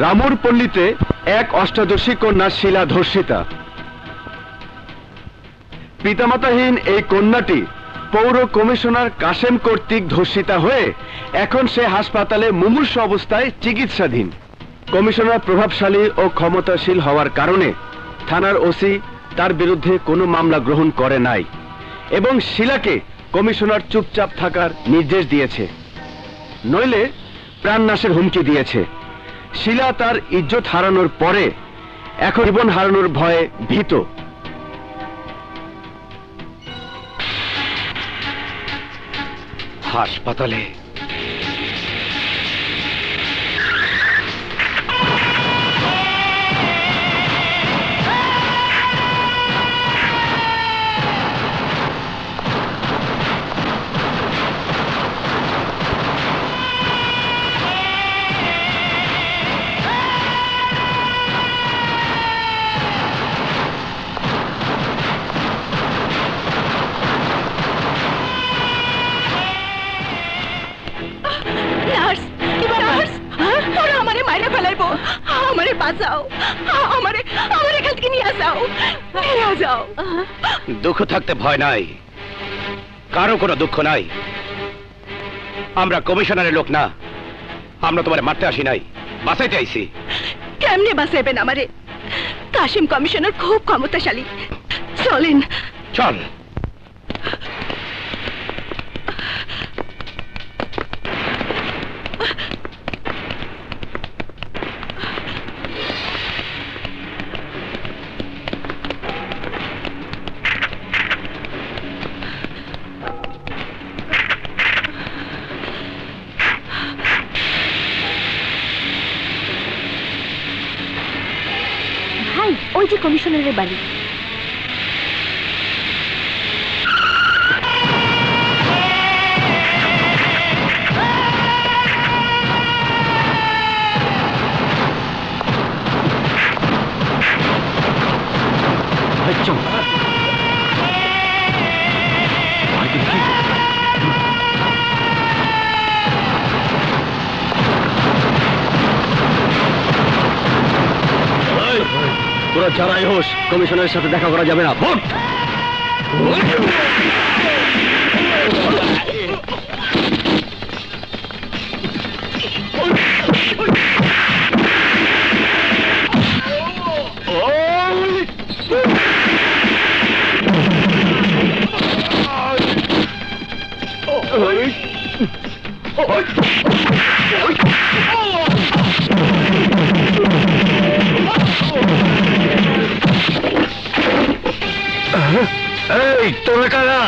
রামুর পল্লীতে এক অষ্টাদশী কন্যা শিলা ধর্ষিতা। পিতামাতাহীন এই কন্যাটি পৌর কমিশনার কাশেম কর্তৃক ধর্ষিতা হয়ে এখন সে হাসপাতালে মুমূর্ষ অবস্থায় চিকিৎসাধীন। কমিশনার প্রভাবশালী ও ক্ষমতাশীল হওয়ার কারণে থানার ওসি তার বিরুদ্ধে কোনো মামলা গ্রহণ করে নাই এবং শিলাকে কমিশনার চুপচাপ থাকার নির্দেশ দিয়েছে, নইলে প্রাণনাশের হুমকি দিয়েছে। শিলা তার ইজ্জত হারানোর পরে এখন জীবন হারানোর ভয়ে ভীত। হাসপাতালে দুঃখ থাকতে ভয় নাই, কারো কোনো দুঃখ নাই। আমরা কমিশনারের লোক না, আমরা তোমার মারতে আসি নাই, বাঁচাইতে আইছি। কেমনে বাঁচাইবেন আমারে? কাশিম কমিশনার খুব ক্ষমতাশালী। চলেন। চল। ওই যে কমিশনারের বাড়ি। তোরা যারাই হোস, কমিশনারের সাথে দেখা করা যাবে না। ভোট এই তোরা কারা?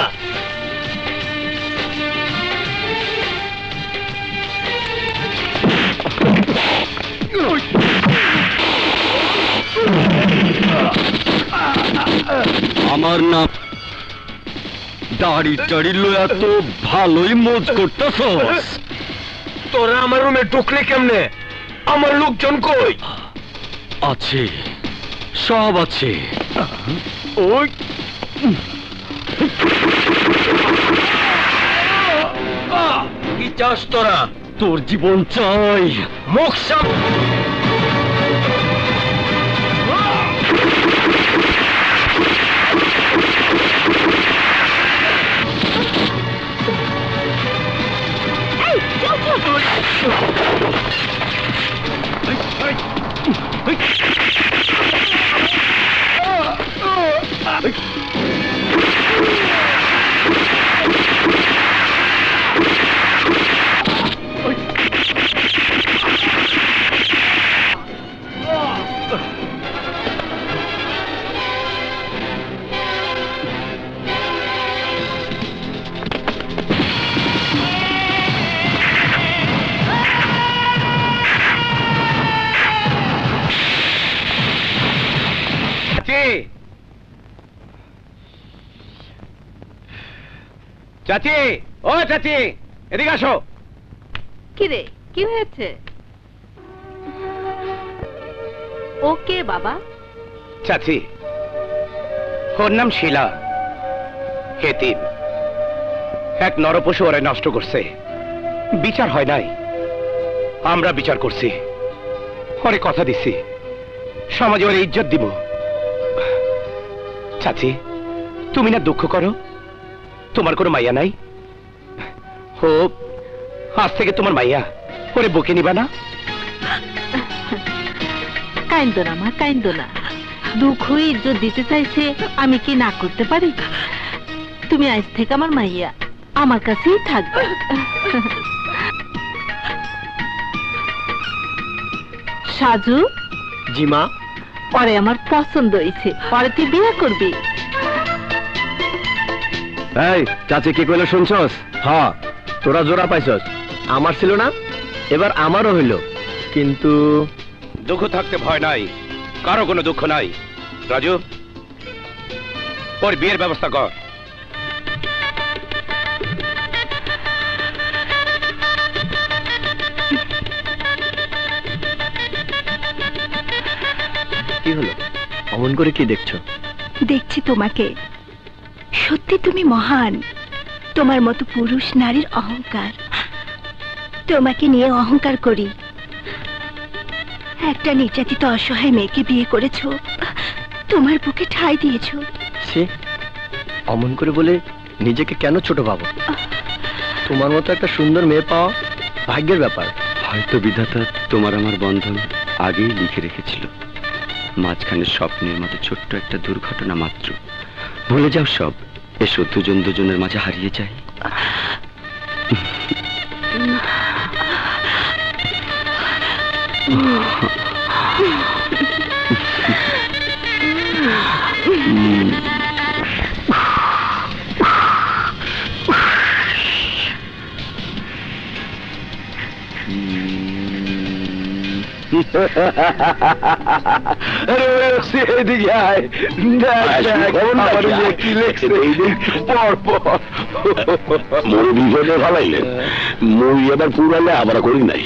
আমার নাম দাড়ি টাড়ি লইয়া তো ভালোই মজ করতেছস। তোরা আমার রুমে ঢুকলে কেমনে? আমার লোকজন কই? আছে, সব আছে। ওই কি চাস তোরা? তোর জীবন চাই। মুখ সামনে চাচি, ও চাচি, এদিকে আসো। কি রে, কি হয়েছে? ওকে বাবা। চাচি, ওর নাম শিলা, হেতিম। এক নরপশু ওরে নষ্ট করছে, বিচার হয় নাই, আমরা বিচার করছি। ওরে কথা দিছি সমাজে ওরে ইজ্জত দিব। চাচি, তুমি না দুঃখ করো, তোমার কোনো মাইয়া নাই? হো, আজ থেকে তোমার মাইয়া, ওরে বুকে নিবা না? কাইন্দো না মা, কাইন্দো না। দুঃখ ইজ্জত দিতে চাইছে, আমি কি না করতে পারি? তুমি আজ থেকে আমার মাইয়া, আমার কাছেই থাকবে। সাজু, জি মা। পরে আমার পছন্দ হয়েছে, পরে তুই বিয়ে করবি। এই চাচি কি কইলো শুনছস? হ্যাঁ, তোরা জোড়া পাইছস, আমার ছিল না, এবার আমারও হইল। কিন্তু দুঃখ থাকতে ভয় নাই, কারো কোনো দুঃখ নাই। রাজু, ওর বিয়ের ব্যবস্থা কর। কি হলো, অমন করে কি দেখছো? দেখছি তোমাকে, সত্যি তুমি মহান। তোমার মতো পুরুষ নারীর অহংকার, তোমাকে নিয়ে অহংকার করি। একটা নির্যাতিত অসহায় মেয়েকে বিয়ে করেছো, তোমার বুকে ঠাঁই দিয়েছো। সে অমন করে বলে নিজেকে কেন ছোট ভাবো? তোমার মতো একটা সুন্দর মেয়ে পাওয়া ভাগ্যের ব্যাপার। হয়তো বিধাতা তোমার আমার বন্ধন আগেই লিখে রেখেছিল। মাঝখানে স্বপ্নের মতো ছোট্ট একটা দুর্ঘটনা মাত্র। ভুলে যাও সব, এসো দুজন দুজনের মাঝে হারিয়ে যাই। এদিকে আয়, কি লেখছে মোর বিপদে ভালাইলেন, মই এবার পুরালে আবার করি নাই।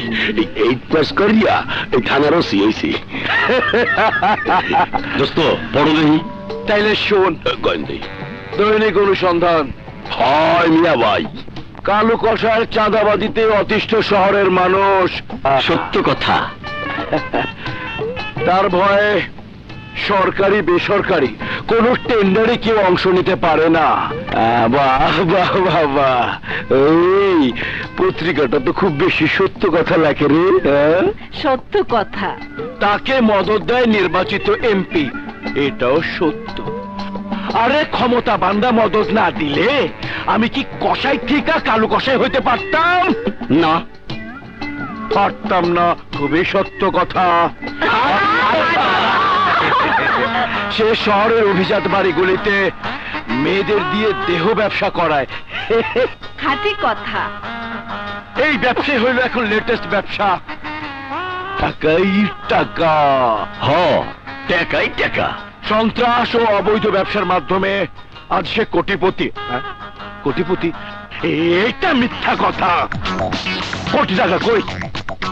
এই পাস করিয়া এই থানারও সিয়েছি। দোস্ত পড়ো দেখি। তাইলে শোন, গয়েন্দি দৈনিক অনুসন্ধান। হয় মিয়া ভাই, কালু কষার চাঁদাবাদিতে অতিষ্ঠ শহরের মানুষ। সত্য কথা। তার ভয়ে সরকারি বেসরকারি কোন টেন্ডারে কেউ অংশ নিতে পারে না। বাহ বাহ বাহ বাহ, এই পত্রিকাটা তো খুব বেশি সত্য কথা লেখে রে। সত্য কথা। তাকে মদত দেয় নির্বাচিত এমপি, এটাও সত্য। আরে ক্ষমতা বান্দা মদত না দিলে আমি কি কসাই থেকে কালু কসাই হইতে পারতাম? না পারতাম না, খুবই সত্য কথা। সে শহরের অভিজাত বাড়িগুলিতে মেয়েদের দিয়ে দেহ ব্যবসা করায়। খাঁটি কথা। এই ব্যবসা হইল এখন লেটেস্ট ব্যবসা। টাকাই টাকা। হ, টাকাই টাকা। সন্ত্রাস ও অবৈধ ব্যবসার মাধ্যমে আজ সে কোটিপতি। কোটিপতি? এটা মিথ্যা কথা। কোটি টাকা কই?